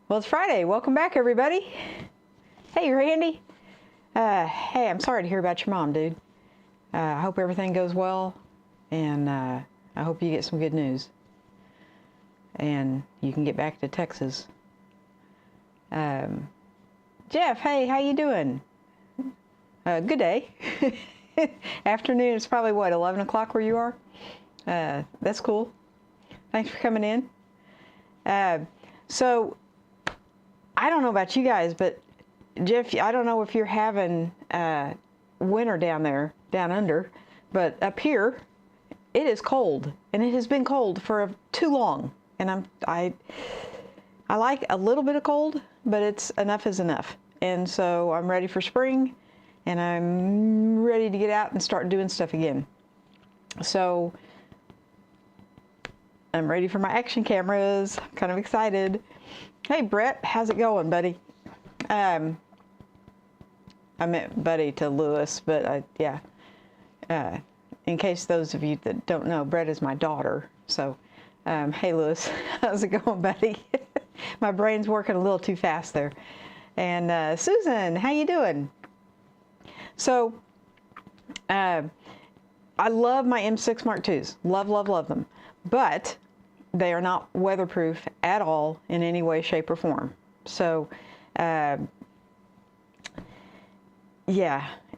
Well, it's Friday. Welcome back, everybody. Hey, Randy. Hey, I'm sorry to hear about your mom, dude. I hope everything goes well, and I hope you get some good news, and you can get back to Texas. Jeff, hey, how you doing? Good day. Afternoon. It's probably what, 11 o'clock where you are? That's cool. Thanks for coming in. So, I don't know about you guys, but Jeff, I don't know if you're having winter down there, down under, but up here, it is cold, and it has been cold for too long. And I like a little bit of cold, but enough is enough. And so I'm ready for spring, and I'm ready to get out and start doing stuff again. So I'm ready for my action cameras. I'm kind of excited. Hey, Brett, how's it going, buddy? I meant buddy to Lewis, but yeah. In case those of you that don't know, Brett is my daughter. So, hey, Lewis, how's it going, buddy? My brain's working a little too fast there. And Susan, how you doing? So, I love my M6 Mark IIs. Love, love, love them. But they are not weatherproof at all in any way, shape, or form. So, yeah,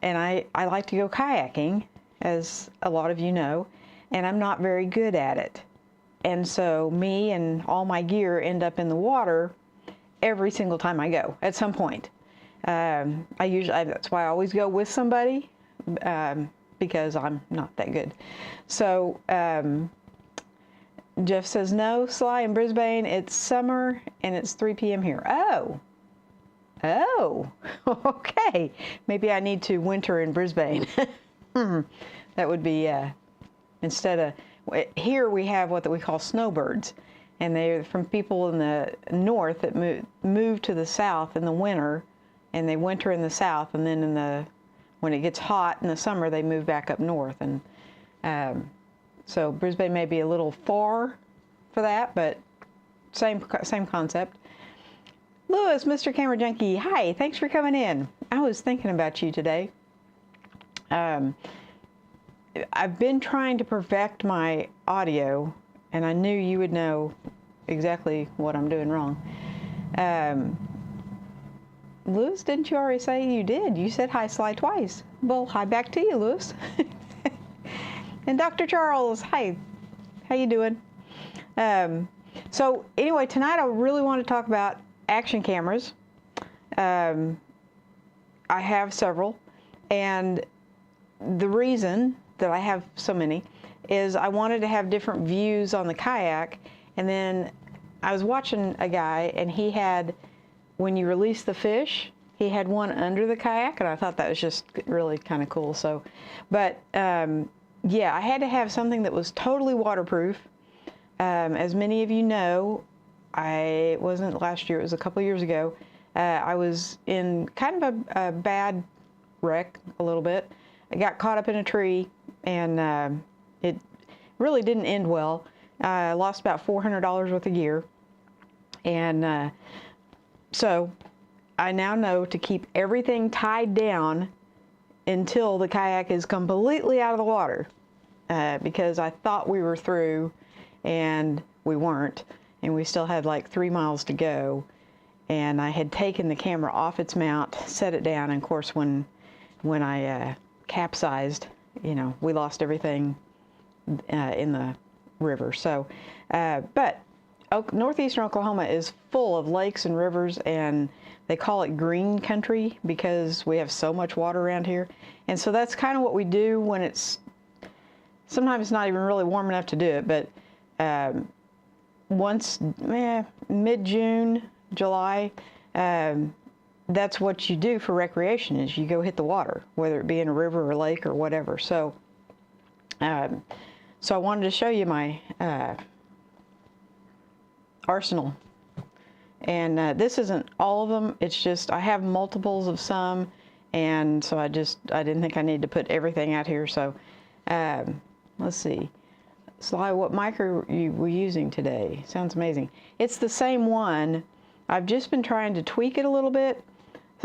and I like to go kayaking, as a lot of you know, and I'm not very good at it. And so me and all my gear end up in the water every single time I go, at some point. That's why I always go with somebody, because I'm not that good. So, Jeff says, no, Sly, in Brisbane, it's summer and it's 3 p.m. here. Oh, okay. Maybe I need to winter in Brisbane. That would be, instead of, here we have what we call snowbirds. And they're from people in the north that move to the south in the winter, and they winter in the south, and then when it gets hot in the summer, they move back up north. And so Brisbane may be a little far for that, but same concept. Lewis, Mr. Camera Junkie, hi, thanks for coming in. I was thinking about you today. I've been trying to perfect my audio, and I knew you would know exactly what I'm doing wrong. Lewis, didn't you already say you did? You said hi, Sly, twice. Well, hi back to you, Lewis. And Dr. Charles, hi, how you doing? So anyway, tonight I really want to talk about action cameras. I have several, and the reason that I have so many is I wanted to have different views on the kayak, and then I was watching a guy, and he had, when you release the fish, he had one under the kayak, and I thought that was just really kind of cool. So, but yeah, I had to have something that was totally waterproof. As many of you know, it wasn't last year, it was a couple of years ago. I was in kind of a bad wreck a little bit. I got caught up in a tree, and it really didn't end well. I lost about $400 worth of gear. And so I now know to keep everything tied down until the kayak is completely out of the water, because I thought we were through, and we weren't, and we still had like 3 miles to go. And I had taken the camera off its mount, set it down, and of course when I capsized, you know, we lost everything in the river. So, but northeastern Oklahoma is full of lakes and rivers, and they call it green country because we have so much water around here. And so that's kind of what we do when sometimes it's not even really warm enough to do it, but once mid-June, July, that's what you do for recreation, is you go hit the water, whether it be in a river or a lake or whatever. So, so I wanted to show you my arsenal. And this isn't all of them, it's just I have multiples of some, and so I didn't think I needed to put everything out here. So let's see. Sly, what mic are you using today? Sounds amazing. It's the same one I've just been trying to tweak it a little bit,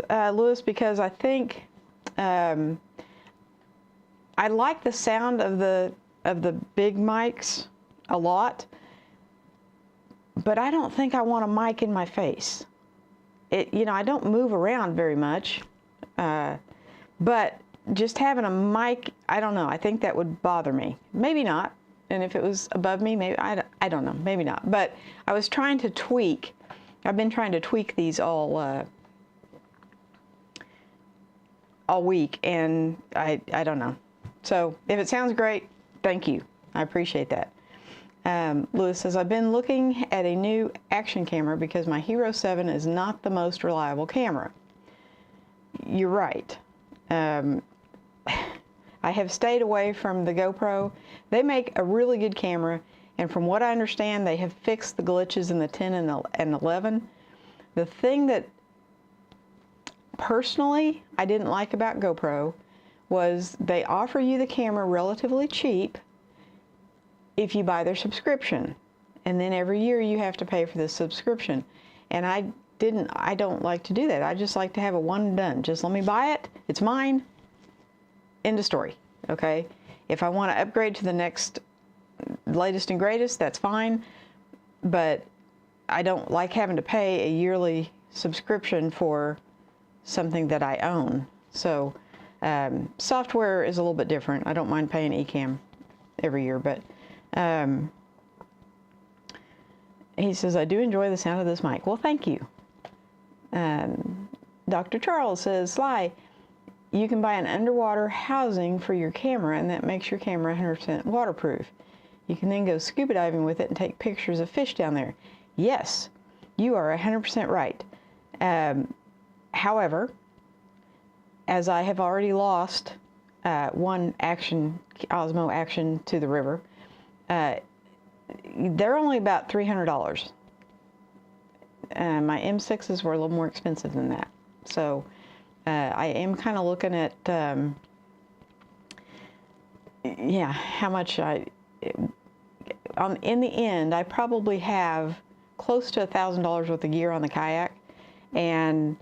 Lewis, because I think I like the sound of the big mics a lot, but I don't think I want a mic in my face. I don't move around very much, but just having a mic, I don't know, I think that would bother me. Maybe not. And if it was above me, maybe, I don't know, maybe not. But I was trying to tweak. I've been trying to tweak these all week, and I don't know. So if it sounds great, thank you. I appreciate that. Lewis says, I've been looking at a new action camera because my Hero 7 is not the most reliable camera. You're right. I have stayed away from the GoPro. They make a really good camera, and from what I understand, they have fixed the glitches in the 10 and 11. The thing that personally I didn't like about GoPro was they offer you the camera relatively cheap if you buy their subscription, and then every year you have to pay for this subscription. And I don't like to do that. I just like to have a one and done. Just let me buy it, it's mine, end of story. Okay, if I want to upgrade to the next latest and greatest, that's fine, but I don't like having to pay a yearly subscription for something that I own. So software is a little bit different. I don't mind paying Ecamm every year, but he says, I do enjoy the sound of this mic. Well, thank you. Dr. Charles says, Sly, you can buy an underwater housing for your camera, and that makes your camera 100% waterproof. You can then go scuba diving with it and take pictures of fish down there. Yes, you are 100% right. However, as I have already lost one Osmo Action to the river, they're only about $300. My M6s were a little more expensive than that. So I am kind of looking at, yeah, how much in the end, I probably have close to $1,000 worth of gear on the kayak, and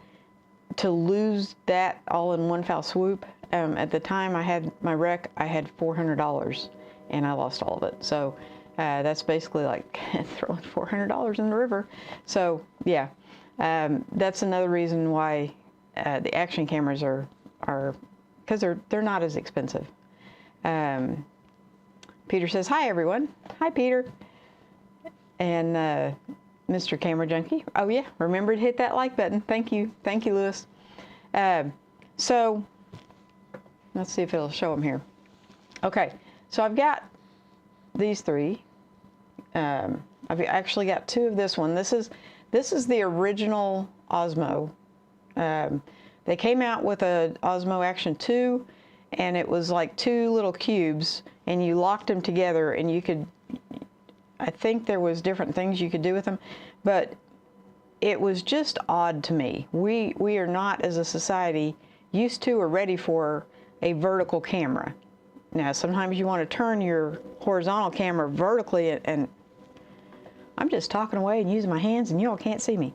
to lose that all in one foul swoop, at the time I had my wreck, I had $400, and I lost all of it. So that's basically like throwing $400 in the river. So yeah, that's another reason why the action cameras are because they're not as expensive. Peter says, hi everyone. Hi Peter. And Mr. Camera Junkie. Oh yeah, remember to hit that like button. Thank you. Thank you, Lewis. So let's see if it'll show them here. Okay, so I've got these three. I've actually got two of this one. This is the original Osmo. They came out with a Osmo Action 2, and it was like two little cubes, and you locked them together, and you could, I think there was different things you could do with them, but it was just odd to me. We are not, as a society, used to or ready for a vertical camera. Now, sometimes you want to turn your horizontal camera vertically, and I'm just talking away and using my hands, and you all can't see me.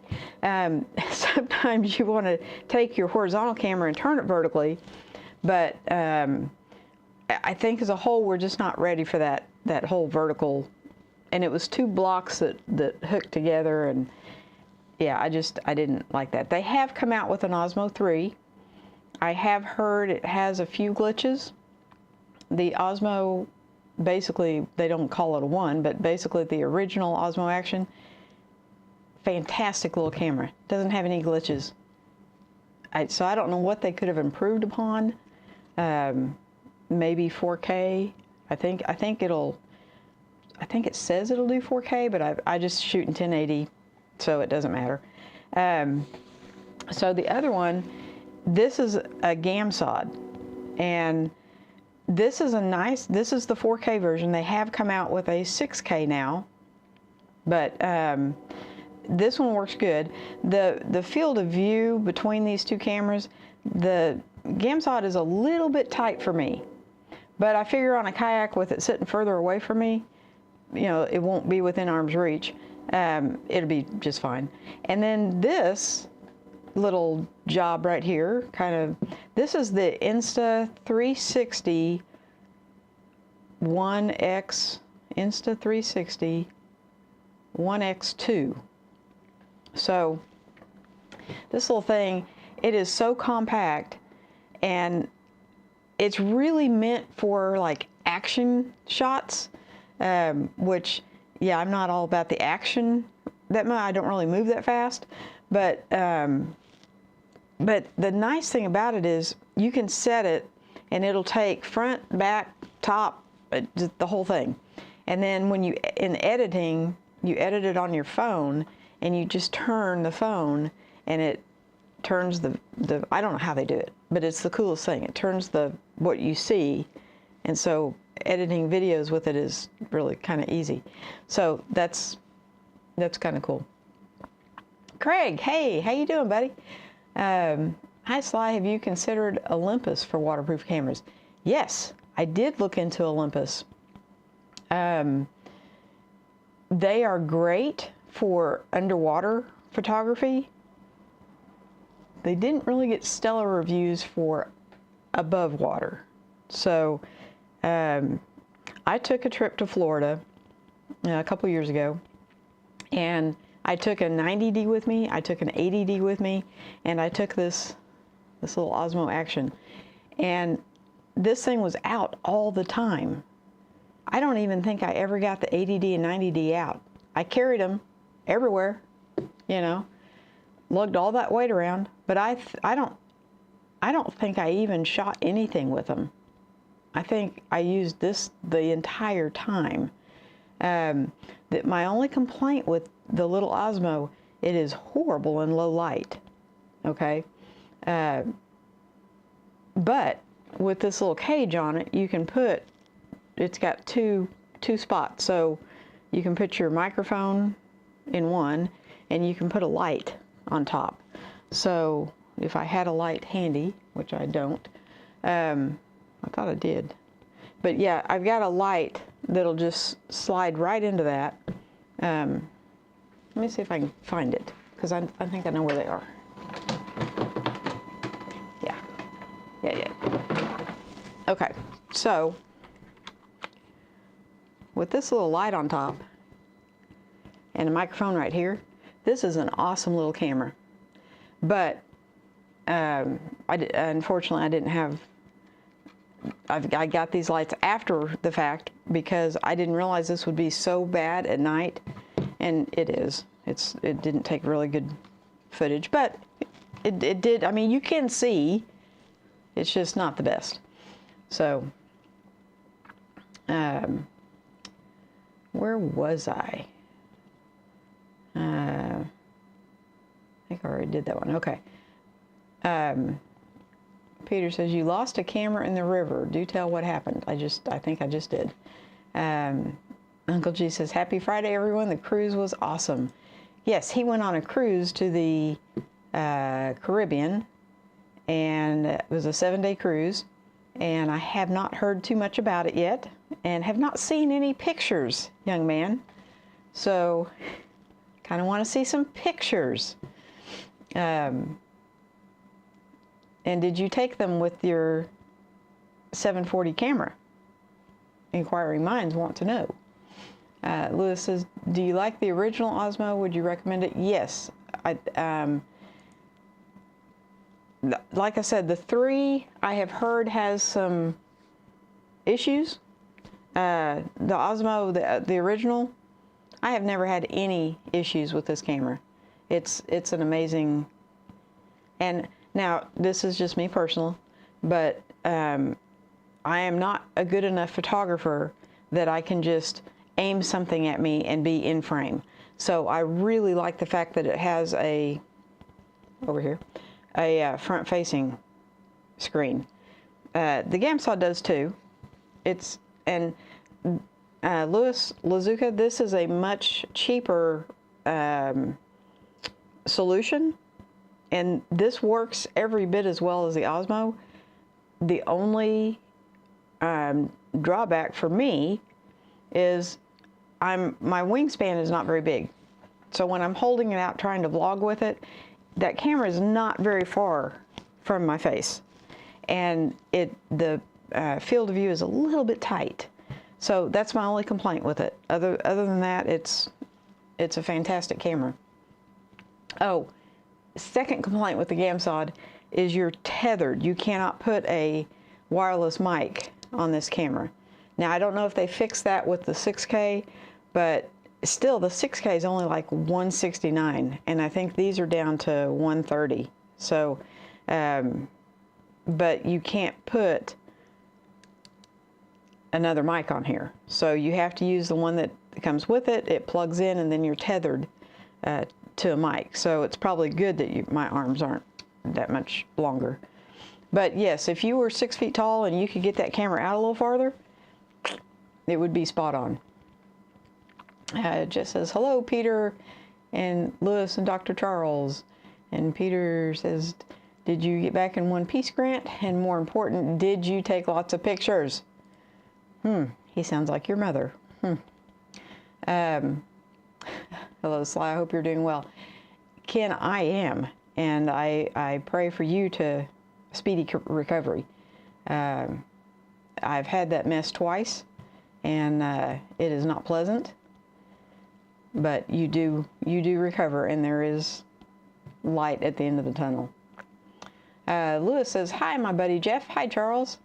Sometimes you want to take your horizontal camera and turn it vertically, but I think as a whole, we're just not ready for that whole vertical. And it was two blocks that hooked together, and yeah, I didn't like that. They have come out with an Osmo 3. I have heard it has a few glitches. The Osmo, basically, they don't call it a 1, but basically the original Osmo Action, fantastic little camera. Doesn't have any glitches. So I don't know what they could have improved upon. Maybe 4K. I think it says it'll do 4K, but I just shoot in 1080, so it doesn't matter. So the other one, this is a Gamsod, and this is the 4K version. They have come out with a 6K now, but this one works good. The field of view between these two cameras, the Gamsod is a little bit tight for me, but I figure on a kayak with it sitting further away from me, you know, it won't be within arm's reach. it'll be just fine. And then this little job right here, this is the Insta360 1X, Insta360 1X2. So this little thing, it is so compact, and it's really meant for like action shots, which, yeah, I'm not all about the action that much. I don't really move that fast, but the nice thing about it is you can set it and it'll take front, back, top, the whole thing. And then when in editing, you edit it on your phone, and you just turn the phone, and it turns I don't know how they do it, but it's the coolest thing. It turns what you see, and so editing videos with it is really kind of easy. So that's kind of cool. Craig, hey, how you doing, buddy? Hi, Sly. Have you considered Olympus for waterproof cameras? Yes, I did look into Olympus. They are great for underwater photography. They didn't really get stellar reviews for above water. So I took a trip to Florida a couple years ago, and I took a 90D with me, I took an 80D with me, and I took this little Osmo Action. And this thing was out all the time. I don't even think I ever got the 80D and 90D out. I carried them everywhere, you know, lugged all that weight around, but I don't think I even shot anything with them. I think I used this the entire time. That my only complaint with the little Osmo, it is horrible in low light, okay? But with this little cage on it, you can put, it's got two spots, so you can put your microphone in one, and you can put a light on top. So if I had a light handy, which I don't, I thought I did, but yeah, I've got a light that'll just slide right into that. Let me see if I can find it, because I think I know where they are. Yeah. Okay, so with this little light on top and a microphone right here, this is an awesome little camera. But unfortunately, I didn't have, I got these lights after the fact because I didn't realize this would be so bad at night, and it is. It didn't take really good footage, but it did. I mean, you can see. It's just not the best. So, where was I? I think I already did that one. Okay. Peter says, you lost a camera in the river. Do tell what happened. I think I just did. Uncle G says, happy Friday, everyone. The cruise was awesome. Yes, he went on a cruise to the Caribbean, and it was a 7-day cruise, and I have not heard too much about it yet, and have not seen any pictures, young man. So, kind of want to see some pictures. And did you take them with your 740 camera? Inquiring minds want to know. Lewis says, do you like the original Osmo? Would you recommend it? Yes. Like I said, the 3 I have heard has some issues. The Osmo, the original, I have never had any issues with this camera. It's an amazing, and now this is just me personal, but I am not a good enough photographer that I can just aim something at me and be in frame. So I really like the fact that it has a, over here, a front-facing screen. The Gamsaw does too. Louis Lazuka, this is a much cheaper solution, and this works every bit as well as the Osmo. The only drawback for me is my wingspan is not very big. So when I'm holding it out trying to vlog with it, that camera is not very far from my face. And the field of view is a little bit tight. So that's my only complaint with it. Other than that, it's a fantastic camera. Oh, second complaint with the Gamsod is you're tethered. You cannot put a wireless mic on this camera. Now, I don't know if they fixed that with the 6K, but still the 6K is only like 169, and I think these are down to 130. So, but you can't put another mic on here. So you have to use the one that comes with it. It plugs in, and then you're tethered to a mic. So it's probably good that my arms aren't that much longer. But yes, if you were 6 feet tall and you could get that camera out a little farther, it would be spot on. It just says, hello, Peter and Lewis and Dr. Charles. And Peter says, did you get back in One Piece, Grant? And more important, did you take lots of pictures? He sounds like your mother. Hello, Sly, I hope you're doing well. Ken, I am, and I pray for you to speedy recovery. I've had that mess twice, and it is not pleasant, but you do recover, and there is light at the end of the tunnel. Lewis says, hi, my buddy Jeff. Hi, Charles.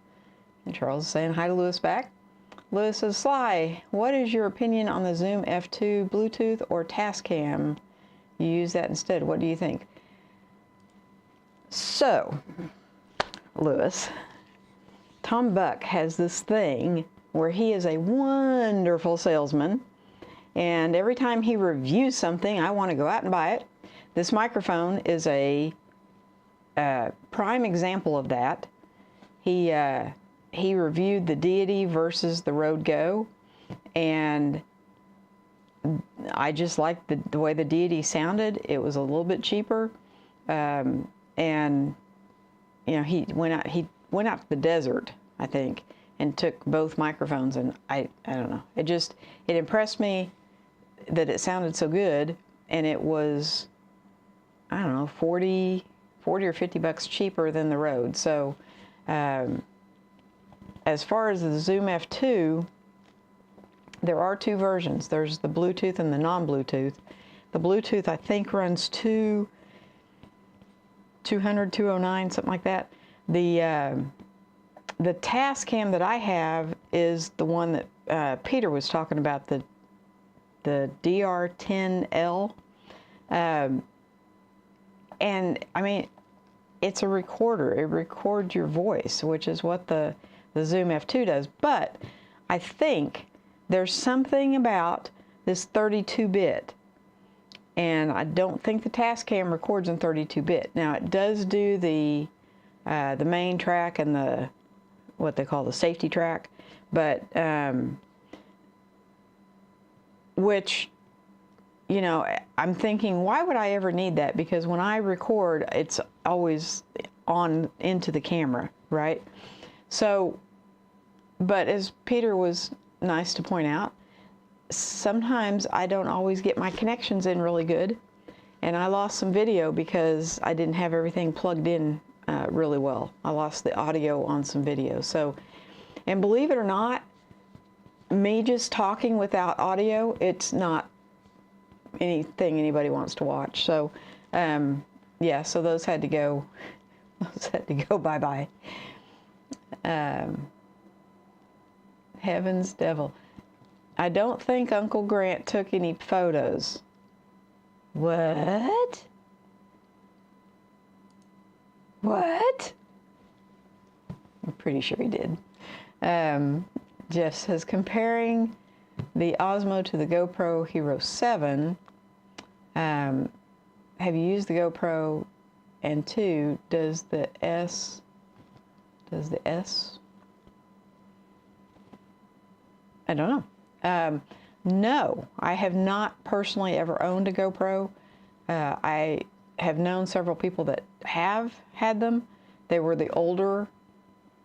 And Charles is saying hi to Lewis back. Lewis says, Sly, what is your opinion on the Zoom F2 Bluetooth or Tascam? You use that instead. What do you think? So, Lewis, Tom Buck has this thing where he is a wonderful salesman, and every time he reviews something, I want to go out and buy it. This microphone is a prime example of that. He reviewed the Deity versus the Rode Go, and I just liked the way the Deity sounded. It was a little bit cheaper, and you know, he went out to the desert, I think, and took both microphones, and I don't know. It impressed me that it sounded so good, and it was, I don't know, 40 or $50 cheaper than the Rode. So as far as the Zoom F2, there are two versions. There's the Bluetooth and the non-Bluetooth. The Bluetooth, I think, runs 200, 209, something like that. The Tascam that I have is the one that Peter was talking about, the DR10L. And I mean, it's a recorder. It records your voice, which is what the Zoom F2 does. But I think there's something about this 32-bit, and I don't think the Tascam records in 32-bit. Now, it does do the main track and the what they call the safety track, but which, you know, I'm thinking, why would I ever need that? Because when I record, it's always on into the camera, right? So, but as Peter was nice to point out, sometimes I don't always get my connections in really good, and I lost some video because I didn't have everything plugged in really well. I lost the audio on some video. So, and believe it or not, me just talking without audio, it's not anything anybody wants to watch. So, yeah, so those had to go. Those had to go bye-bye. Heaven's devil. I don't think Uncle Grant took any photos. What? What? I'm pretty sure he did. Jeff says, comparing the Osmo to the GoPro Hero 7, have you used the GoPro? And 2, does the S, I don't know. No, I have not personally ever owned a GoPro. I have known several people that have had them. They were the older,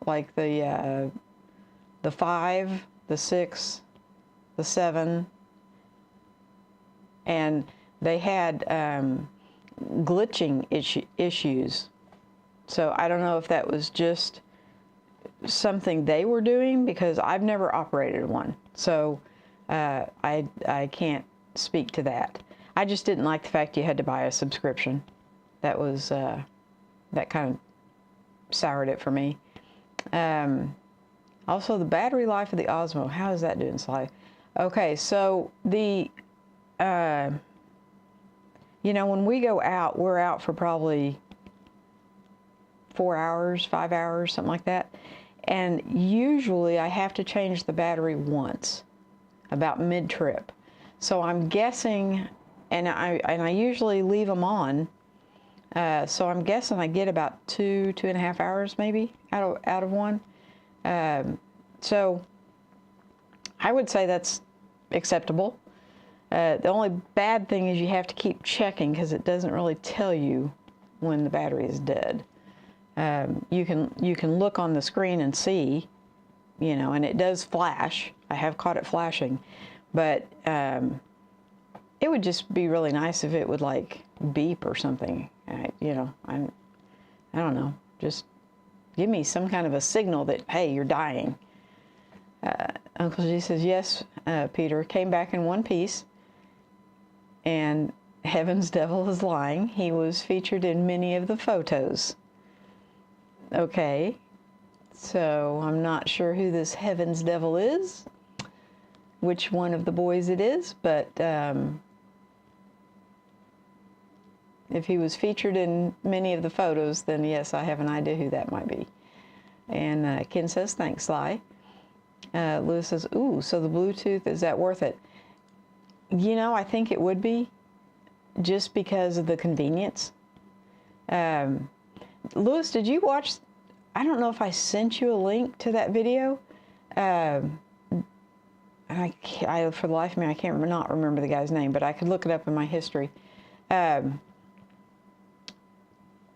like the 5, the 6, the 7, and they had glitching issues. So I don't know if that was just something they were doing, because I've never operated one. So I can't speak to that. I just didn't like the fact you had to buy a subscription. That was, that kind of soured it for me. Also, the battery life of the Osmo. How is that doing, Sly? Okay, so the, you know, when we go out, we're out for probably 4 hours, 5 hours, something like that. And usually I have to change the battery once, about mid-trip. So I'm guessing, and I usually leave them on, so I'm guessing I get about 2.5 hours maybe out of one. So I would say that's acceptable. The only bad thing is you have to keep checking, because it doesn't really tell you when the battery is dead. You can look on the screen and see, you know, and it does flash. I have caught it flashing, but it would just be really nice if it would like beep or something. You know, I don't know, just give me some kind of a signal that, hey, you're dying. Uncle G says, yes, Peter, came back in one piece, and Heaven's Devil is lying. He was featured in many of the photos. Okay, so I'm not sure who this Heaven's Devil is, which one of the boys it is, but if he was featured in many of the photos, then yes, I have an idea who that might be. And Ken says, thanks, Sly. Lewis says, ooh, so the Bluetooth, is that worth it? You know, I think it would be, just because of the convenience. Lewis, did you watch, I don't know if I sent you a link to that video. For the life of me, I can't not remember the guy's name, but I could look it up in my history. And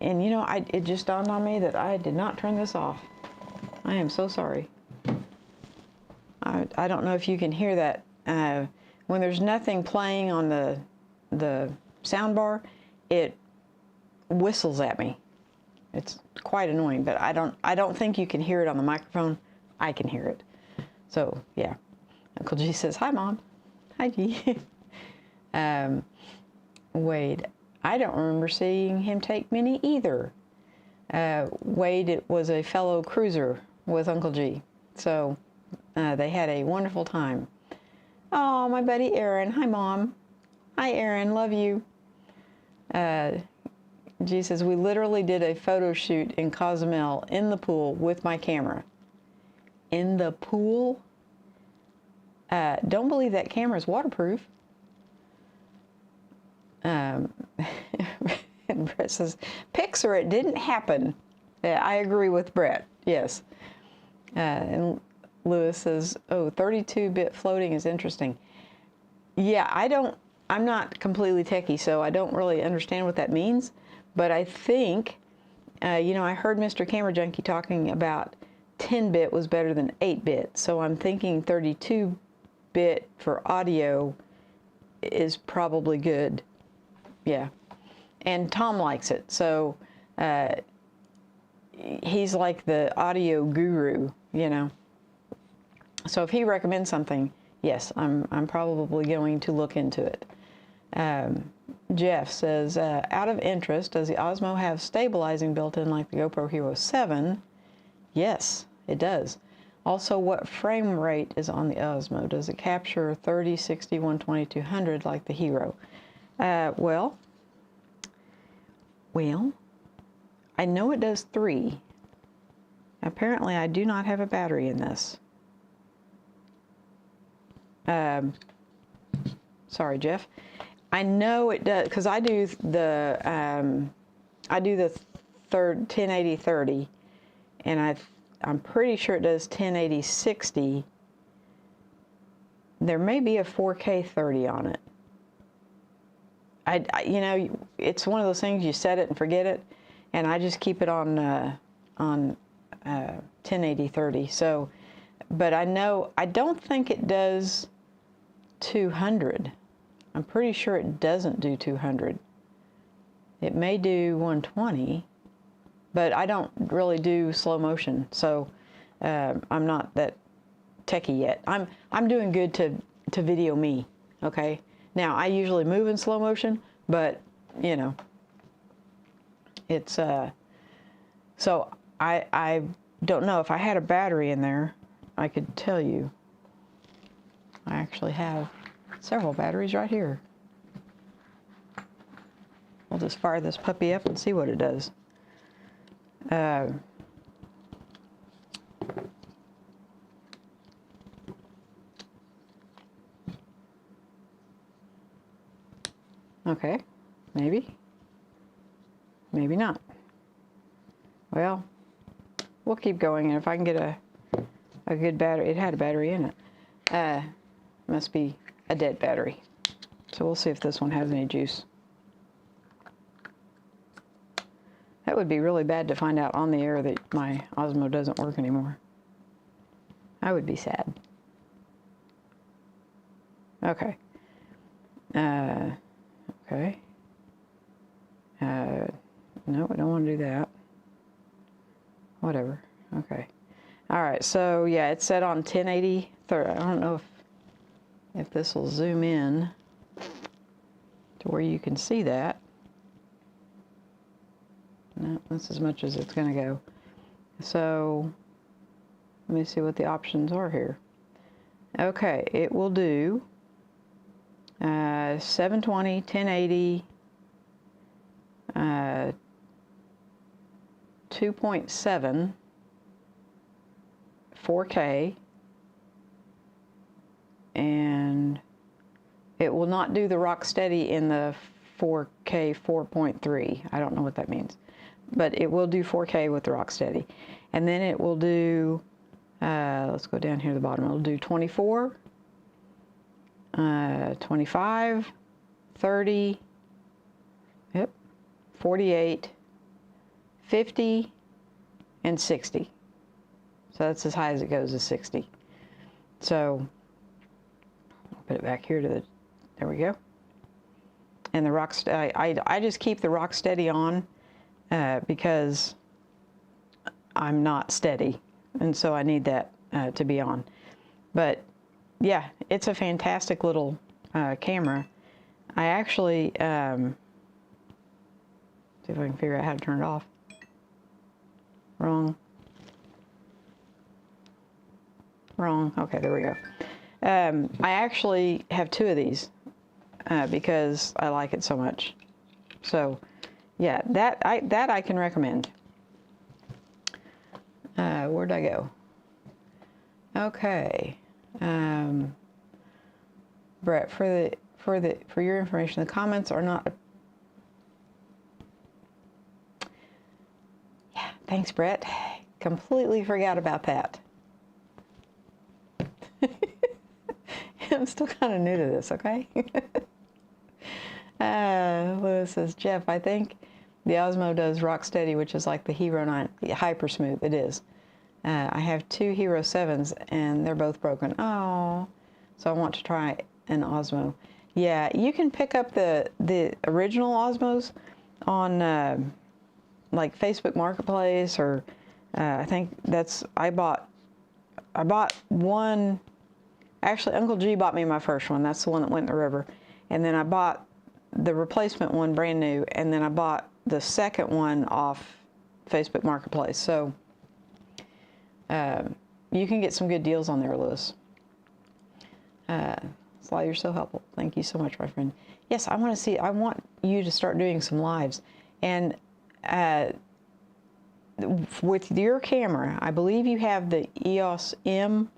you know, it just dawned on me that I did not turn this off. I am so sorry. I don't know if you can hear that. When there's nothing playing on the sound bar, it whistles at me. It's quite annoying, but I don't think you can hear it on the microphone. I can hear it. So yeah, Uncle G says, hi, Mom. Hi, G. Wade, I don't remember seeing him take many either. Wade, it was a fellow cruiser with Uncle G. So they had a wonderful time. Oh, my buddy Aaron. Hi, Mom. Hi, Aaron. Love you. G says, we literally did a photo shoot in Cozumel in the pool with my camera. In the pool? Don't believe that camera is waterproof. And Brett says, Pixar, it didn't happen. Yeah, I agree with Brett, yes. And Lewis says, oh, 32-bit floating is interesting. Yeah, I'm not completely techie, so I don't really understand what that means. But I think, you know, I heard Mr. Camera Junkie talking about 10-bit was better than 8-bit. So I'm thinking 32-bit for audio is probably good. Yeah. And Tom likes it. So he's like the audio guru, you know. So if he recommends something, yes, I'm probably going to look into it. Jeff says, out of interest, does the Osmo have stabilizing built in like the GoPro Hero 7? Yes, it does. Also, what frame rate is on the Osmo? Does it capture 30, 60, 120, 200 like the Hero? Well, I know it does 3. Apparently, I do not have a battery in this. Sorry, Jeff. I know it does, because I do the 1080-30, and I'm pretty sure it does 1080-60. There may be a 4K 30 on it. You know, it's one of those things, you set it and forget it, and I just keep it on 1080-30. So, but I know, I don't think it does 200. I'm pretty sure it doesn't do 200. It may do 120, but I don't really do slow motion, so I'm not that techie yet. I'm doing good to video me, okay? Now, I usually move in slow motion, but, you know, it's, so I don't know. If I had a battery in there, I could tell you. I actually have several batteries right here. We'll just fire this puppy up and see what it does. Okay, maybe, maybe not. Well, we'll keep going, and if I can get a good battery, it had a battery in it. Must be a dead battery. So we'll see if this one has any juice. That would be really bad to find out on the air that my Osmo doesn't work anymore. I would be sad. Okay. Okay. No, we don't want to do that. Whatever. Okay. All right. So yeah, it's set on 1080. I don't know if this will zoom in to where you can see that. No, that's as much as it's going to go. So let me see what the options are here. Okay, it will do 720, 1080, 2.7, 4K, and it will not do the Rocksteady in the 4K 4.3. I don't know what that means, but it will do 4K with the Rocksteady. And then it will do, let's go down here to the bottom, it'll do 24, 25, 30, yep, 48, 50, and 60. So that's as high as it goes, is 60. So I'll put it back here to the, there we go. And the Rocksteady, I just keep the Rocksteady on because I'm not steady, and so I need that to be on. But yeah, it's a fantastic little camera. I actually, see if I can figure out how to turn it off. Wrong. Wrong. Okay, there we go. I actually have 2 of these because I like it so much. So yeah, that I can recommend. Where'd I go? Okay, Brett, for your information, the comments are not. Yeah, thanks, Brett. Completely forgot about that. I'm still kind of new to this, okay? Lewis says, Jeff, I think the Osmo does Rocksteady, which is like the Hero 9 Hyper Smooth. It is. I have 2 Hero 7s, and they're both broken. Oh, so I want to try an Osmo. Yeah, you can pick up the original Osmos on like Facebook Marketplace, or I think that's, I bought one. Actually, Uncle G bought me my first one. That's the one that went in the river. And then I bought the replacement one brand new, and then I bought the second one off Facebook Marketplace. So you can get some good deals on there, Lewis. Sly, you're so helpful. Thank you so much, my friend. Yes, I want you to start doing some lives. And with your camera, I believe you have the EOS M.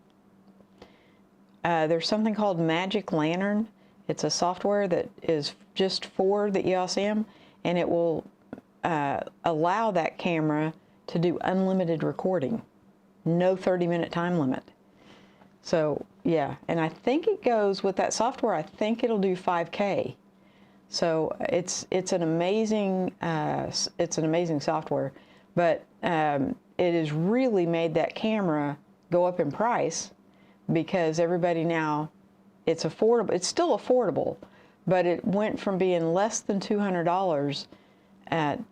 There's something called Magic Lantern. It's a software that is just for the EOS M, and it will allow that camera to do unlimited recording. No 30-minute time limit. So yeah, and I think it goes with that software. I think it'll do 5K. So it's an amazing software, but it has really made that camera go up in price because everybody now, it's affordable. It's still affordable, but it went from being less than $200 and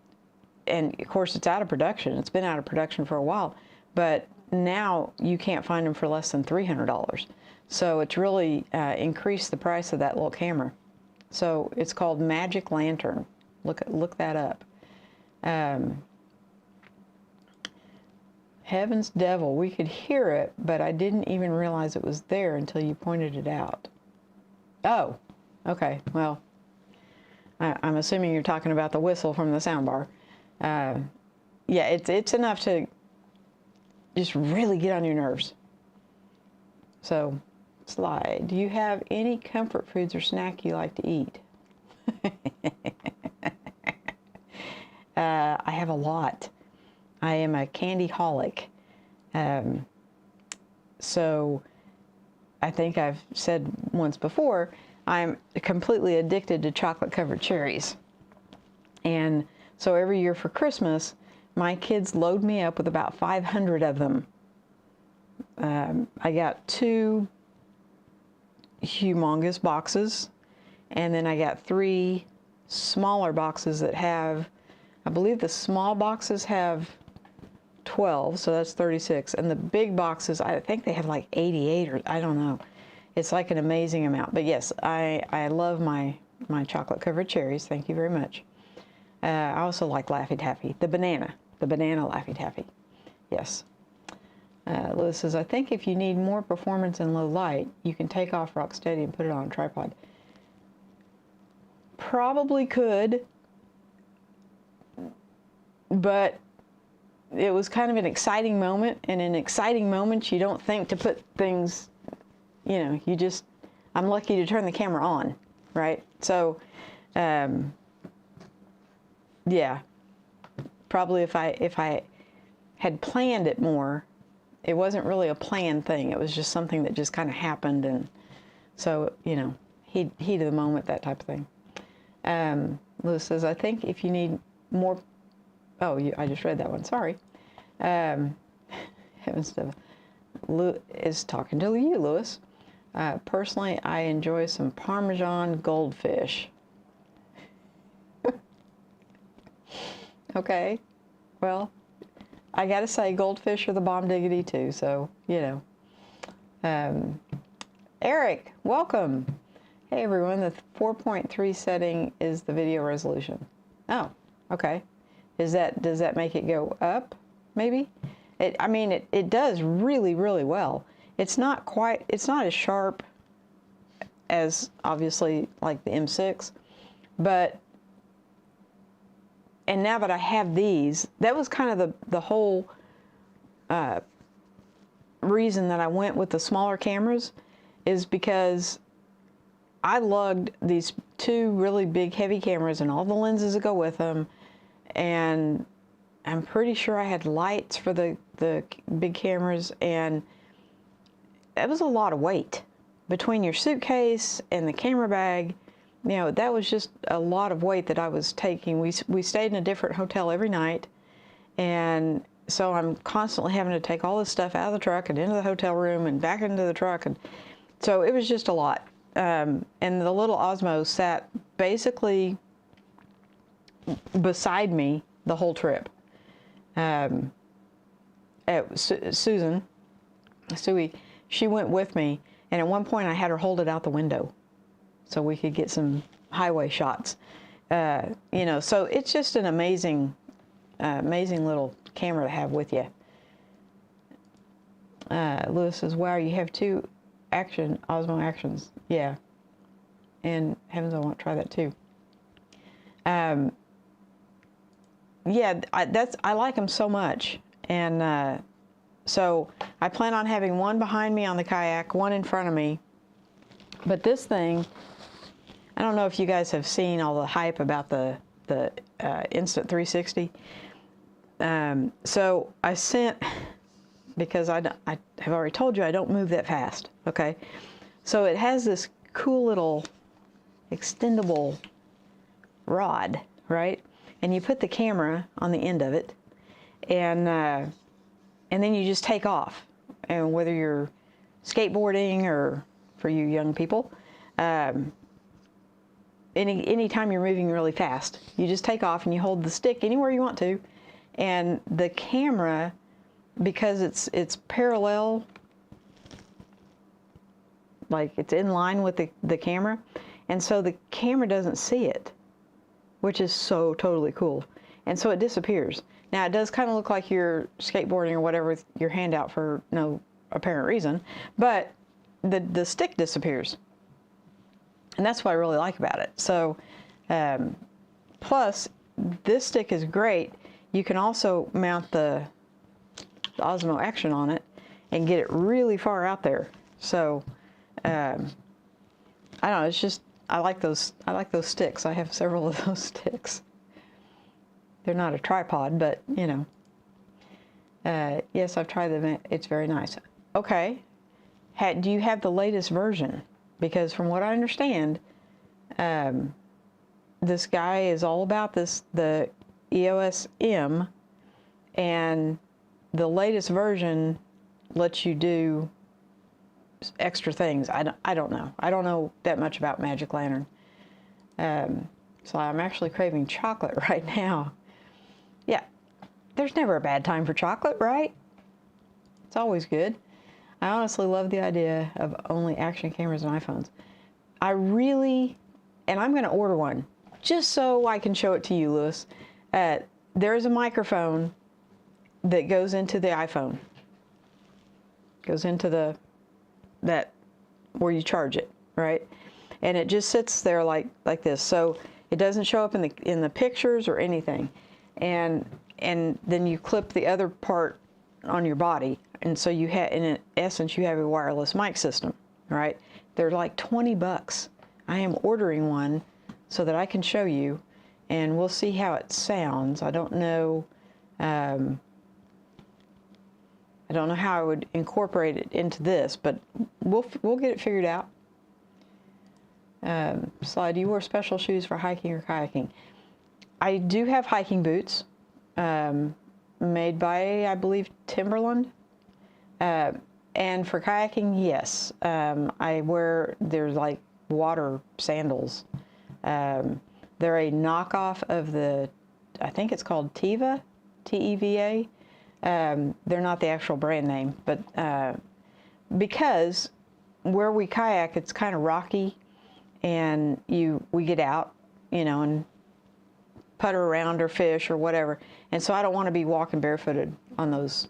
of course it's out of production. It's been out of production for a while, but now you can't find them for less than $300. So it's really increased the price of that little camera. So it's called Magic Lantern. Look that up. Heaven's Devil. We could hear it, but I didn't even realize it was there until you pointed it out. Oh, okay. Well, I'm assuming you're talking about the whistle from the soundbar. Yeah, it's enough to just really get on your nerves. So, slide. Do you have any comfort foods or snack you like to eat? I have a lot. I am a candy-holic. So I think I've said once before, I'm completely addicted to chocolate-covered cherries. And so every year for Christmas, my kids load me up with about 500 of them. I got 2 humongous boxes, and then I got 3 smaller boxes that have, I believe the small boxes have 12, so that's 36, and the big boxes, I think they have like 88, or I don't know. It's like an amazing amount. But yes, I love my chocolate covered cherries. Thank you very much. I also like Laffy Taffy, the banana Laffy Taffy. Yes. Lewis says, I think if you need more performance in low light, you can take off Rocksteady and put it on a tripod. Probably could, but it was kind of an exciting moment, and in exciting moments you don't think to put things, you know, you just, I'm lucky to turn the camera on, right? So, yeah, probably if I had planned it more, it wasn't really a planned thing. It was just something that just kind of happened, and so, you know, heat of the moment, that type of thing. Lewis says, I think if you need more, I just read that one, sorry. Heavens, is talking to you, Lewis. Personally, I enjoy some Parmesan goldfish. Okay, well, I gotta say, goldfish are the bomb diggity too, so, you know. Eric, welcome. Hey everyone, the 4.3 setting is the video resolution. Oh, okay. Does that make it go up, maybe? It does really, really well. It's not as sharp as, obviously, like the M6, but, and now that I have these, that was kind of the whole reason that I went with the smaller cameras, is because I lugged these 2 really big heavy cameras and all the lenses that go with them, and I'm pretty sure I had lights for the big cameras, and that was a lot of weight. Between your suitcase and the camera bag, you know, that was just a lot of weight that I was taking. We stayed in a different hotel every night, and so I'm constantly having to take all this stuff out of the truck and into the hotel room and back into the truck, and so it was just a lot. And the little Osmo sat basically beside me the whole trip. Suey, she went with me, and at one point I had her hold it out the window so we could get some highway shots. You know, so it's just an amazing little camera to have with you. Lewis says, wow, you have 2 Osmo Actions. Yeah. And heavens, I want to try that too. Yeah, I like them so much, and so I plan on having one behind me on the kayak, one in front of me. But this thing, I don't know if you guys have seen all the hype about the Insta360. So I sent, because I have already told you I don't move that fast. Okay, so it has this cool little extendable rod, right? And you put the camera on the end of it, and then you just take off. And whether you're skateboarding or, for you young people, anytime you're moving really fast. You just take off and you hold the stick anywhere you want to, and the camera, because it's parallel, like it's in line with the camera, and so the camera doesn't see it, which is so totally cool. And so it disappears. Now it does kind of look like you're skateboarding or whatever with your hand out for no apparent reason, but the stick disappears. And that's what I really like about it. So, plus, this stick is great. You can also mount the Osmo Action on it and get it really far out there. So, I don't know. It's just I like those sticks. I have several of those sticks. They're not a tripod, but you know. Yes, I've tried them. It's very nice. Okay. Do you have the latest version? Because from what I understand, this guy is all about the EOS M, and the latest version lets you do extra things. I don't know. I don't know that much about Magic Lantern. So I'm actually craving chocolate right now. Yeah, there's never a bad time for chocolate, right? It's always good. I honestly love the idea of only action cameras and iPhones. I really, and I'm going to order one just so I can show it to you, Lewis. There's a microphone that goes into the iPhone. Goes into that where you charge it, right? And it just sits there like this. So it doesn't show up in the pictures or anything. And then you clip the other part on your body, and so you have, in essence, you have a wireless mic system, right? They're like $20. I am ordering one so that I can show you, and we'll see how it sounds. I don't know. I don't know how I would incorporate it into this, but we'll get it figured out. Sly, do you wear special shoes for hiking or kayaking? I do have hiking boots. Made by, I believe, Timberland. And for kayaking, yes. I wear, there's like water sandals. They're a knockoff of I think it's called Teva, T-E-V-A. They're not the actual brand name, but because where we kayak, it's kind of rocky, and we get out, you know, and putter around or fish or whatever, and so I don't want to be walking barefooted on those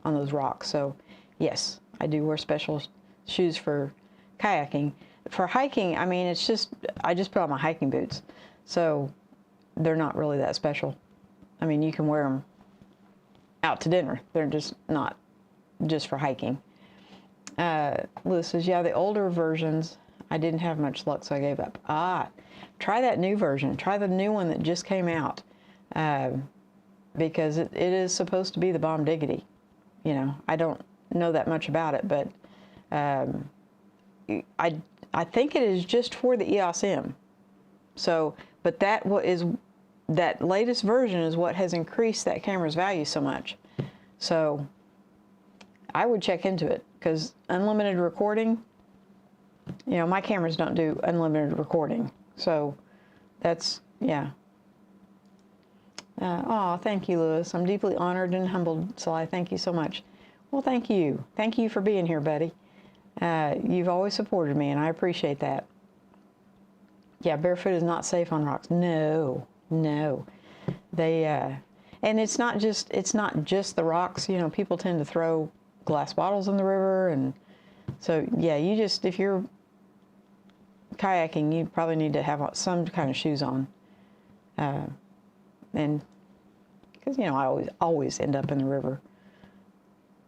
rocks. So yes, I do wear special shoes for kayaking. For hiking, I mean, I just put on my hiking boots, so they're not really that special. I mean, you can wear them out to dinner. They're just not just for hiking. Lewis says, yeah, the older versions, I didn't have much luck, so I gave up. Try that new version. Try the new one that just came out, because it is supposed to be the bomb diggity. You know, I don't know that much about it, but I think it is just for the EOS M. So, but that latest version is what has increased that camera's value so much. So I would check into it, because unlimited recording, you know, my cameras don't do unlimited recording. So that's, yeah. Thank you, Lewis. I'm deeply honored and humbled, Sly. Thank you so much. Well, thank you. Thank you for being here, buddy. You've always supported me, and I appreciate that. Yeah, barefoot is not safe on rocks. No. They, and it's not just the rocks. You know, people tend to throw glass bottles in the river, and so, yeah, if you're kayaking, you probably need to have some kind of shoes on. And because, you know, I always end up in the river.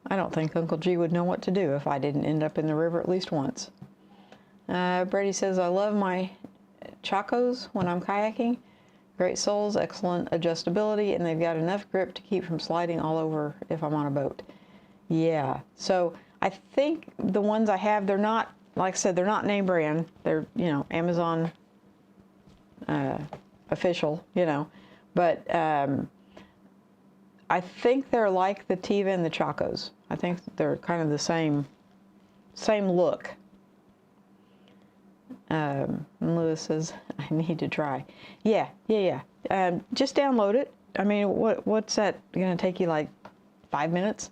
I don't think Uncle G would know what to do if I didn't end up in the river at least once. Brady says, I love my Chacos when I'm kayaking. Great soles, excellent adjustability, and they've got enough grip to keep from sliding all over if I'm on a boat. Yeah, so I think the ones I have, they're not, like I said, they're not name brand. They're, you know, Amazon official, you know. But I think they're like the Teva and the Chacos. I think they're kind of the same look. Lewis says, I need to try. Yeah. Just download it. I mean, what's that going to take you, like 5 minutes?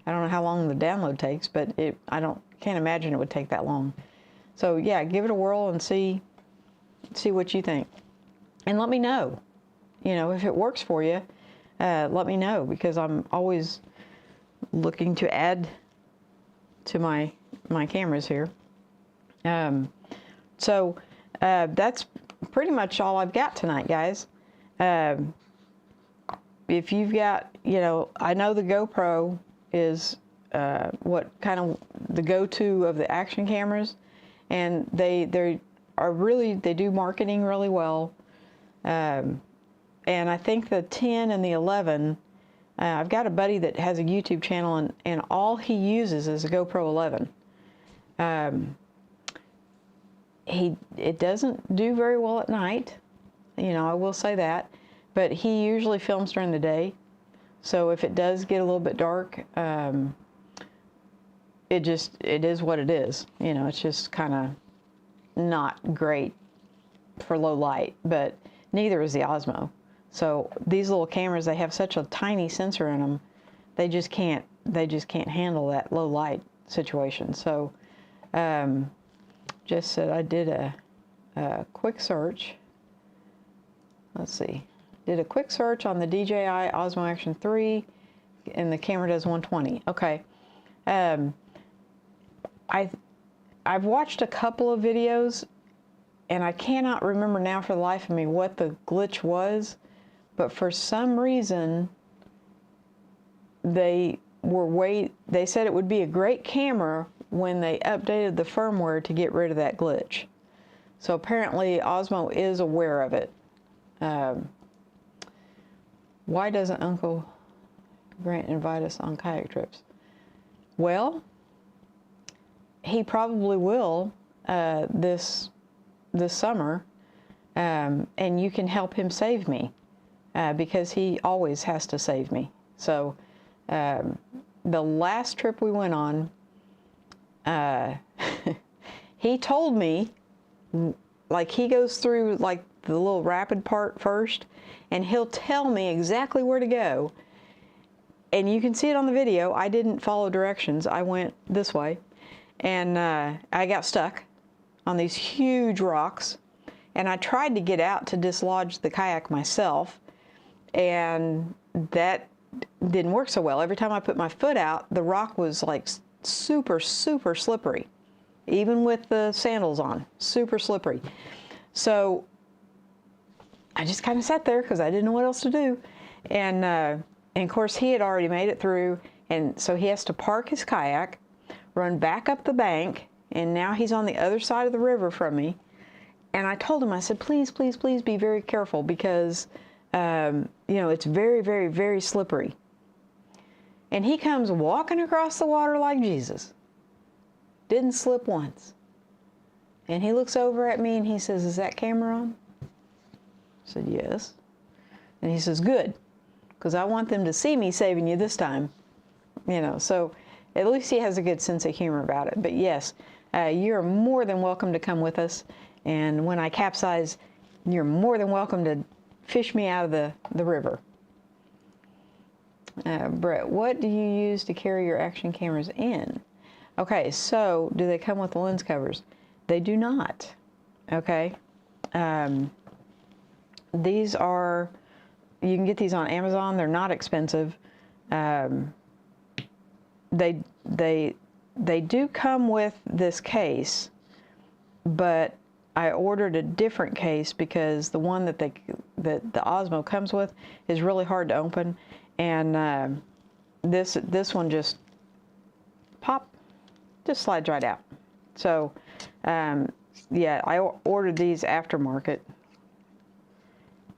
I don't know how long the download takes, but can't imagine it would take that long. So yeah, give it a whirl and see what you think. And let me know, if it works for you, let me know, because I'm always looking to add to my cameras here. So that's pretty much all I've got tonight, guys. If you've got, I know the GoPro is what kind of the go-to of the action cameras, and they do marketing really well. And I think the 10 and the 11, I've got a buddy that has a YouTube channel, and all he uses is a GoPro 11. It doesn't do very well at night, I will say that, but he usually films during the day. So if it does get a little bit dark, it is what it is. It's just kind of not great for low light, but neither is the Osmo. So these little cameras, they have such a tiny sensor in them, they just can't handle that low light situation. So just said I did a quick search. Let's see. Did a quick search on the DJI Osmo Action 3, and the camera does 120. Okay. I've watched a couple of videos, and I cannot remember now for the life of me what the glitch was, but for some reason they said it would be a great camera when they updated the firmware to get rid of that glitch. So apparently Osmo is aware of it. Why doesn't Uncle Grant invite us on kayak trips? Well, he probably will this summer, and you can help him save me, because he always has to save me. So the last trip we went on, he told me, like, he goes through like the little rapid part first, and he'll tell me exactly where to go. And you can see it on the video. I didn't follow directions. I went this way, and I got stuck on these huge rocks, and I tried to get out to dislodge the kayak myself, and that didn't work so well. Every time I put my foot out, the rock was like super, super slippery, even with the sandals on, super slippery. So I just kind of sat there because I didn't know what else to do. And of course, he had already made it through, and so he has to park his kayak, run back up the bank, and now he's on the other side of the river from me. And I told him, I said, please, please, please be very careful, because it's very, very, very slippery. And he comes walking across the water like Jesus. Didn't slip once. And he looks over at me and he says, is that camera on? I said, yes. And he says, good, because I want them to see me saving you this time. So at least he has a good sense of humor about it. But yes, you're more than welcome to come with us. And when I capsize, you're more than welcome to fish me out of the river. Brett, what do you use to carry your action cameras in? Okay, so do they come with the lens covers? They do not. Okay. These are, you can get these on Amazon. They're not expensive. They do come with this case, but I ordered a different case because the one that the Osmo comes with is really hard to open, and this one just slides right out. So yeah, I ordered these aftermarket.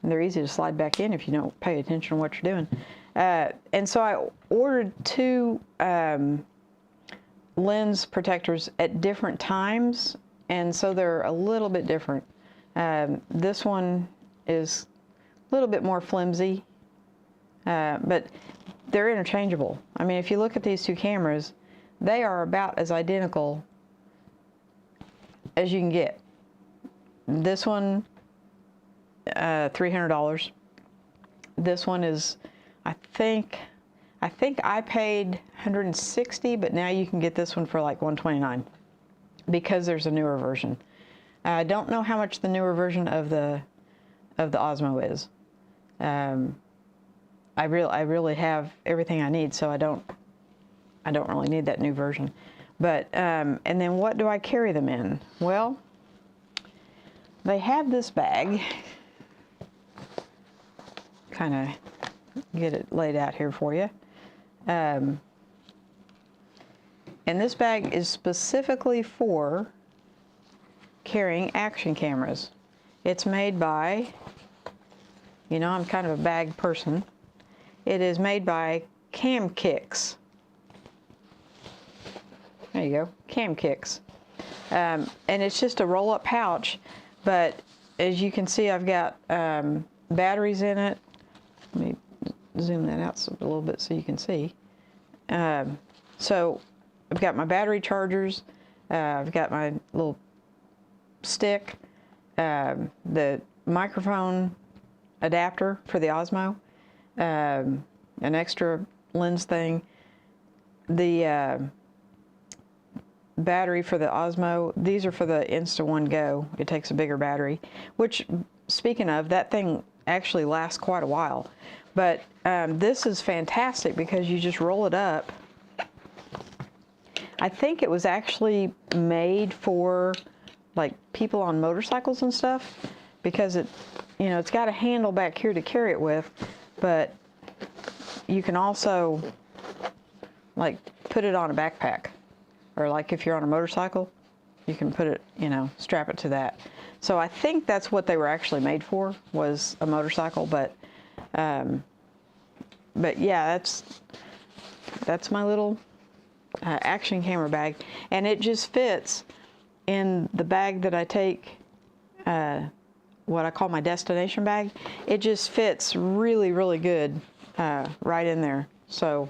And they're easy to slide back in if you don't pay attention to what you're doing. And so I ordered two lens protectors at different times, and so they're a little bit different. This one is a little bit more flimsy, but they're interchangeable. I mean, if you look at these two cameras, they are about as identical as you can get. This one, $300. This one is, I think I paid $160, but now you can get this one for like $129 because there's a newer version. I don't know how much the newer version of the Osmo is. I really have everything I need, so I don't really need that new version. But and then what do I carry them in? Well, they have this bag. Kind of get it laid out here for you. And this bag is specifically for carrying action cameras. It's made by, you know, I'm kind of a bag person. It is made by Camkix. There you go, Camkix. And it's just a roll-up pouch, but as you can see, I've got batteries in it. Let me zoom that out a little bit so you can see. So I've got my battery chargers, I've got my little stick, the microphone adapter for the Osmo, an extra lens thing, the battery for the Osmo. These are for the Insta1 Go. It takes a bigger battery, which, speaking of, that thing actually lasts quite a while. But this is fantastic because you just roll it up. I think it was actually made for like people on motorcycles and stuff, because it, you know, it's got a handle back here to carry it with, but you can also like put it on a backpack, or like if you're on a motorcycle, you can put it, you know, strap it to that. So I think that's what they were actually made for, was a motorcycle. But yeah, that's my little action camera bag, and it just fits in the bag that I take, what I call my destination bag. It just fits really, really good right in there. So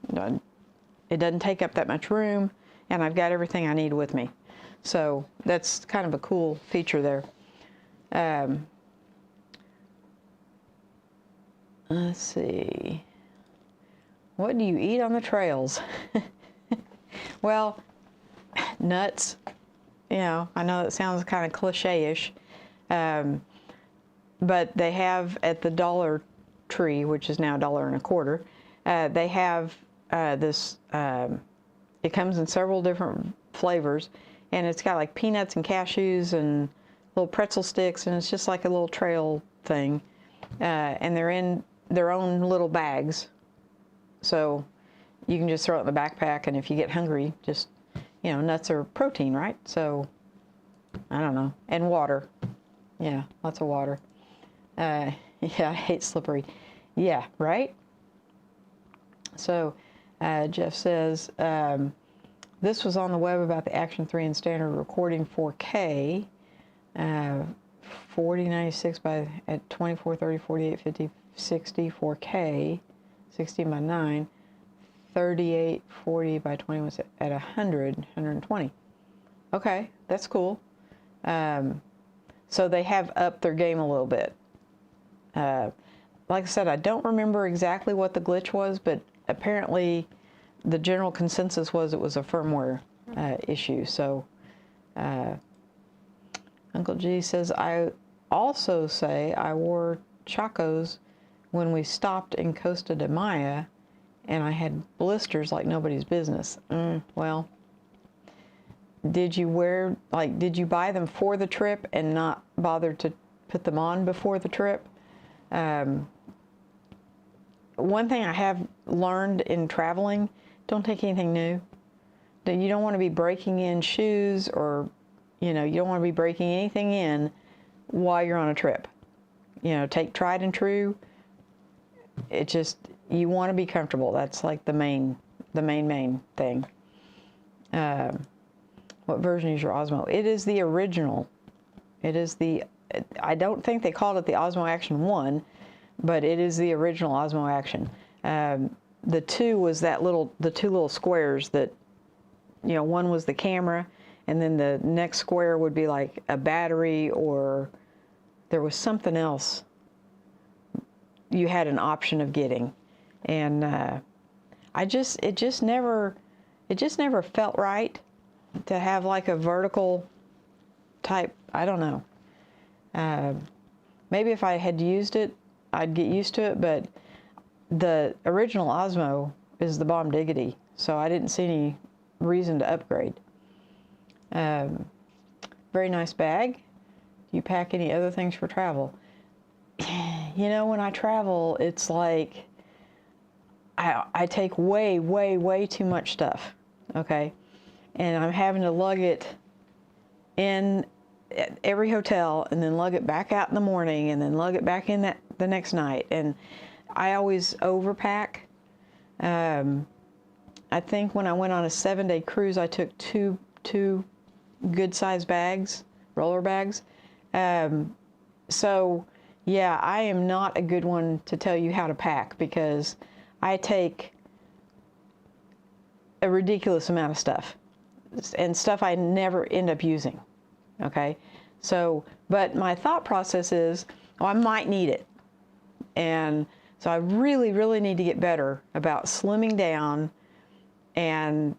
it doesn't take up that much room, and I've got everything I need with me. So that's kind of a cool feature there. Let's see. What do you eat on the trails? Well, nuts. You know, I know that sounds kind of cliche-ish, but they have at the Dollar Tree, which is now $1.25, they have this, it comes in several different flavors, and it's got like peanuts and cashews and little pretzel sticks, and it's just like a little trail thing. And they're in their own little bags, so you can just throw it in the backpack, and if you get hungry, just, you know, nuts are protein, right? So, I don't know. And water. Yeah, lots of water. Yeah, I hate slippery. Yeah, right? So, Jeff says, this was on the web about the Action 3 and standard recording 4K, 4096 at 2430, 4850, 60, 4K, 16 by 9, 3840 by 21 at 100, 120. Okay, that's cool. So they have upped their game a little bit. Like I said, I don't remember exactly what the glitch was, but apparently the general consensus was it was a firmware issue. So Uncle G says, I also say I wore Chacos when we stopped in Costa de Maya, and I had blisters like nobody's business. Well, did you buy them for the trip and not bother to put them on before the trip? One thing I have learned in traveling, don't take anything new. You don't want to be breaking in shoes, or, you know, you don't want to be breaking anything in while you're on a trip. You know, take tried and true. It just, you want to be comfortable. That's like the main thing. What version is your Osmo? It is the original. It is the, I don't think they called it the Osmo Action 1, but it is the original Osmo Action. The 2 was the two little squares that, you know, one was the camera, and then the next square would be like a battery, or there was something else you had an option of getting. And it just never felt right to have like a vertical type. I don't know. Maybe if I had used it, I'd get used to it, but the original Osmo is the bomb diggity, so I didn't see any reason to upgrade. Very nice bag. Do you pack any other things for travel? You know, when I travel, it's like I take way too much stuff, okay? And I'm having to lug it in at every hotel, and then lug it back out in the morning, and then lug it back in the next night. And I always overpack. I think when I went on a 7-day cruise, I took two good-sized bags, roller bags. So yeah, I am not a good one to tell you how to pack, because I take a ridiculous amount of stuff, and stuff I never end up using. Okay, so, but my thought process is, oh, I might need it. And so I really need to get better about slimming down and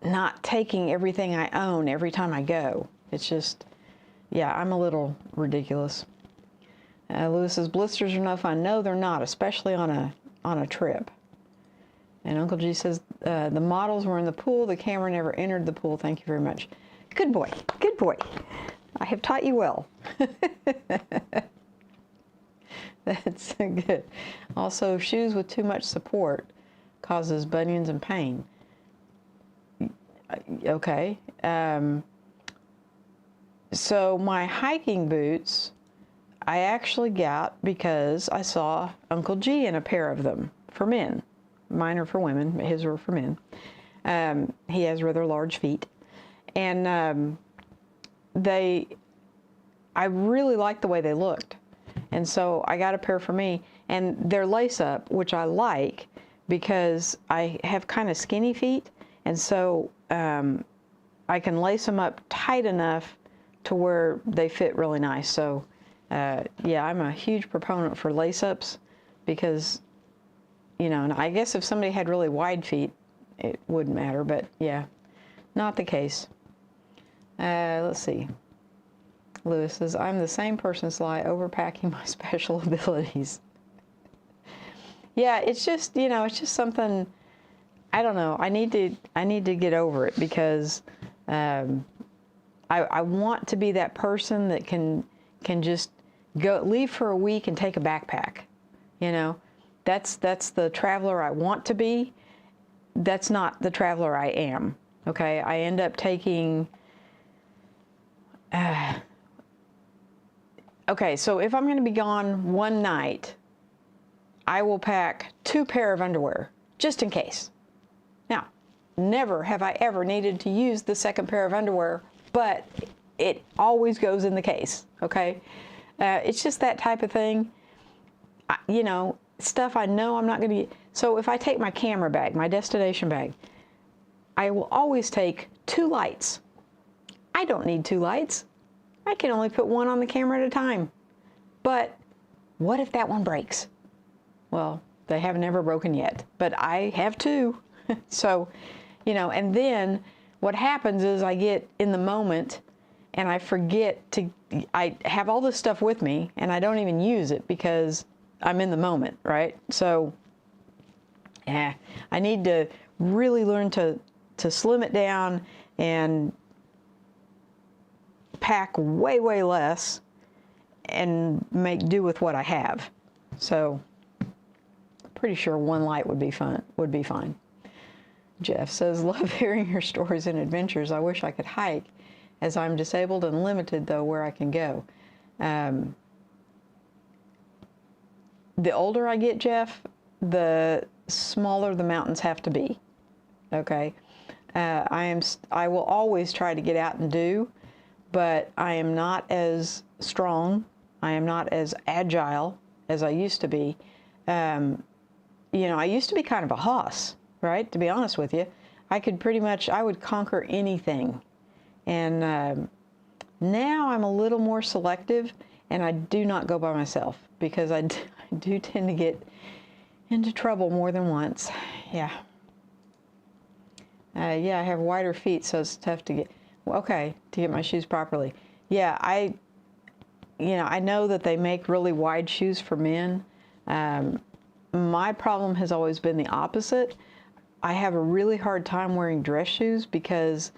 not taking everything I own every time I go. It's just, yeah, I'm a little ridiculous. Lewis says, blisters are no fun. No, they're not, especially on a trip. And Uncle G says, the models were in the pool. The camera never entered the pool. Thank you very much. Good boy. Good boy. I have taught you well. That's good. Also, shoes with too much support causes bunions and pain. Okay. So my hiking boots, I actually got because I saw Uncle G in a pair of them for men. Mine are for women. His are for men. He has rather large feet. And I really liked the way they looked. And so I got a pair for me. And they're lace up, which I like because I have kind of skinny feet. And so I can lace them up tight enough to where they fit really nice. So yeah, I'm a huge proponent for lace ups because, you know, and I guess if somebody had really wide feet, it wouldn't matter, but yeah, not the case. Let's see. Lewis says, I'm the same person, Sly, overpacking my special abilities. Yeah, it's just, you know, it's just something, I don't know. I need to get over it because I want to be that person that can just leave for a week and take a backpack. You know, that's the traveler I want to be. That's not the traveler I am. Okay, I end up taking. Okay, so if I'm going to be gone one night, I will pack 2 pair of underwear just in case. Now, never have I ever needed to use the second pair of underwear, but it always goes in the case. Okay, it's just that type of thing. You know, stuff I know I'm not going to get. So if I take my camera bag, my destination bag, I will always take 2 lights. I don't need 2 lights. I can only put one on the camera at a time. But what if that one breaks? Well, they have never broken yet, but I have 2. So, you know, and then what happens is I get in the moment and I forget I have all this stuff with me and I don't even use it because I'm in the moment, right? So, yeah, I need to really learn to slim it down and pack way less and make do with what I have. So, pretty sure 1 light would be fine. Jeff says, love hearing your stories and adventures. I wish I could hike, as I'm disabled and limited, though, where I can go. The older I get, Jeff, the smaller the mountains have to be. Okay, I will always try to get out and do, but I am not as strong. I am not as agile as I used to be. You know, I used to be kind of a hoss, right? To be honest with you, I would conquer anything. And now I'm a little more selective, and I do not go by myself because I do tend to get into trouble more than once. Yeah. Yeah, I have wider feet, so it's tough to get, okay, to get my shoes properly. Yeah, I know that they make really wide shoes for men. My problem has always been the opposite. I have a really hard time wearing dress shoes because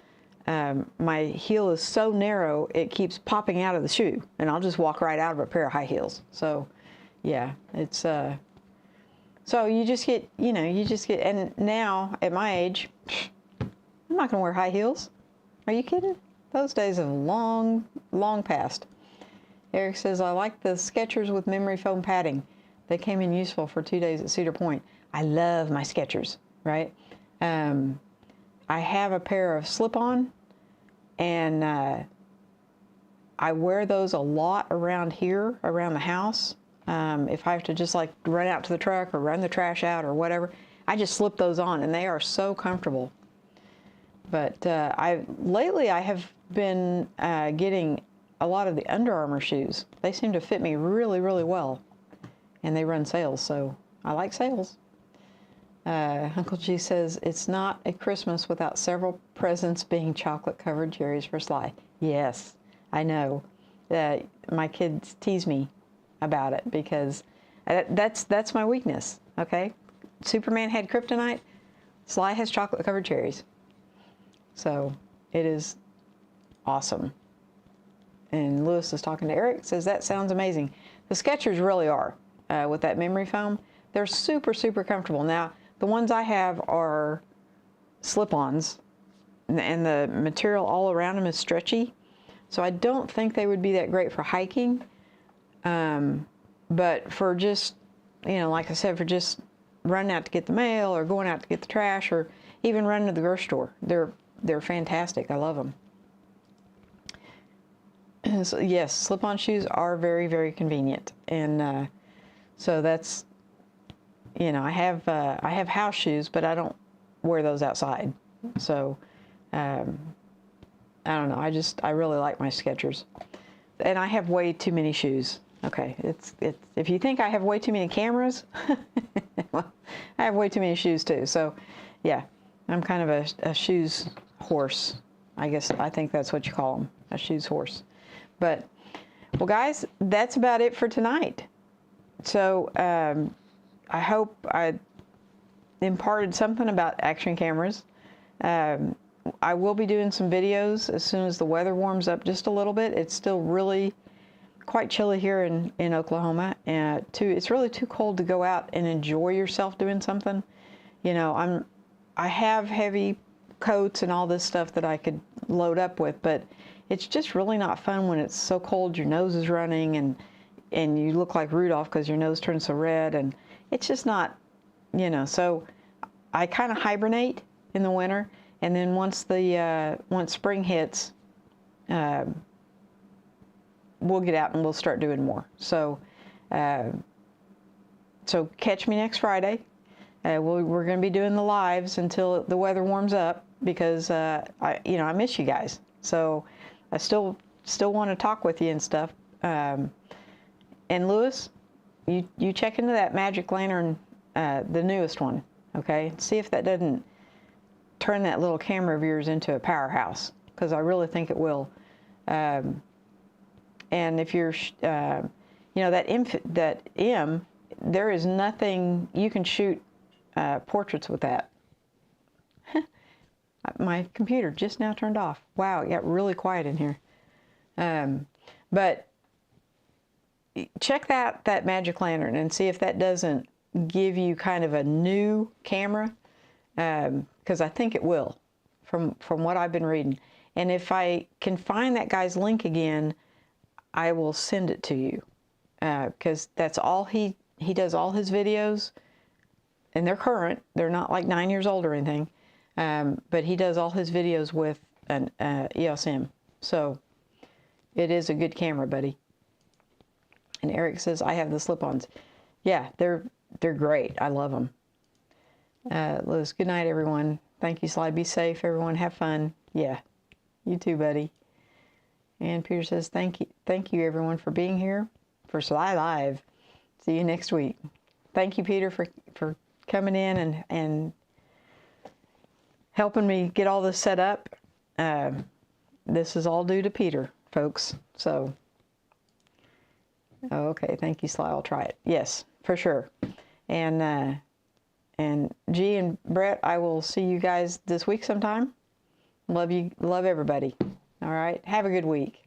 my heel is so narrow, it keeps popping out of the shoe, and I'll just walk right out of a pair of high heels. So, yeah, it's, so you just get, and now at my age, I'm not going to wear high heels. Are you kidding? Those days have long, long passed. Eric says, I like the Skechers with memory foam padding. They came in useful for 2 days at Cedar Point. I love my Skechers, right? I have a pair of slip-on, and I wear those a lot around here, around the house. If I have to just like run out to the truck or run the trash out or whatever, I just slip those on, and they are so comfortable. But lately I have been getting a lot of the Under Armour shoes. They seem to fit me really, really well, and they run sales, so I like sales. Uncle G says, it's not a Christmas without several presents being chocolate-covered cherries for Sly. Yes, I know. My kids tease me about it because that's my weakness, okay? Superman had kryptonite. Sly has chocolate-covered cherries. So it is awesome. And Lewis is talking to Eric, says, that sounds amazing. The Skechers really are, with that memory foam. They're super, super comfortable. Now, the ones I have are slip-ons, and the material all around them is stretchy. So I don't think they would be that great for hiking. But for just, like I said, for just running out to get the mail or going out to get the trash or even running to the grocery store, they're fantastic. I love them. So, yes, slip-on shoes are very, very convenient. And so that's, I have house shoes, but I don't wear those outside. So I don't know. I really like my Skechers. And I have way too many shoes. Okay, it's if you think I have way too many cameras, well, I have way too many shoes too. So, yeah, I'm kind of a shoes horse. I think that's what you call them, a shoes horse. But, well, guys, that's about it for tonight. So, I hope I imparted something about action cameras. I will be doing some videos as soon as the weather warms up just a little bit. It's still really quite chilly here in Oklahoma, and it's really too cold to go out and enjoy yourself doing something. I have heavy coats and all this stuff that I could load up with, but it's just really not fun when it's so cold, your nose is running, and you look like Rudolph because your nose turns so red, and it's just not, so I kind of hibernate in the winter, and then once spring hits, we'll get out and we'll start doing more. So, so catch me next Friday. We're going to be doing the lives until the weather warms up because I miss you guys. So I still want to talk with you and stuff. And Lewis, you check into that Magic Lantern, the newest one, okay? See if that doesn't turn that little camera of yours into a powerhouse, because I really think it will. And if you're, that M, there is nothing, you can shoot portraits with that. My computer just now turned off. Wow, it got really quiet in here. But check that Magic Lantern and see if that doesn't give you kind of a new camera, because I think it will, from what I've been reading. And if I can find that guy's link again, I will send it to you, because that's all he does. All his videos, and they're current. They're not like 9 years old or anything, but he does all his videos with an EOS M. So it is a good camera, buddy. And Eric says, I have the slip-ons. Yeah, they're great. I love them. Liz, good night, everyone. Thank you, Sly. Be safe, everyone. Have fun. Yeah. You too, buddy. And Peter says, thank you everyone for being here for Sly Live. See you next week. Thank you, Peter, for coming in and helping me get all this set up. This is all due to Peter, folks. So, okay, thank you, Sly. I'll try it. Yes, for sure. And G and Brett, I will see you guys this week sometime. Love you. Love everybody. All right. Have a good week.